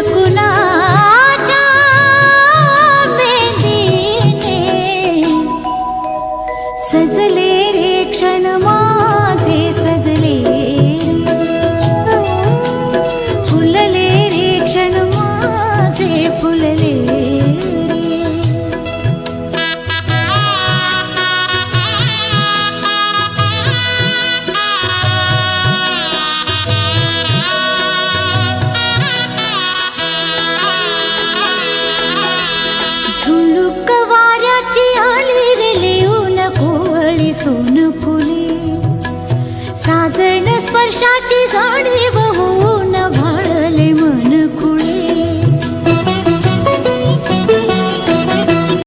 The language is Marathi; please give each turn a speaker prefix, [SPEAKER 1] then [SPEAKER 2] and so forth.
[SPEAKER 1] कुणाच्या मेहंदीने सजले रे क्षण माझे सजले फुलले रे क्षण माझे फुलले झुळूक वाऱ्याची आली रे लिहून कोवळी सोन फुले साजण स्पर्शाची जाणीव हो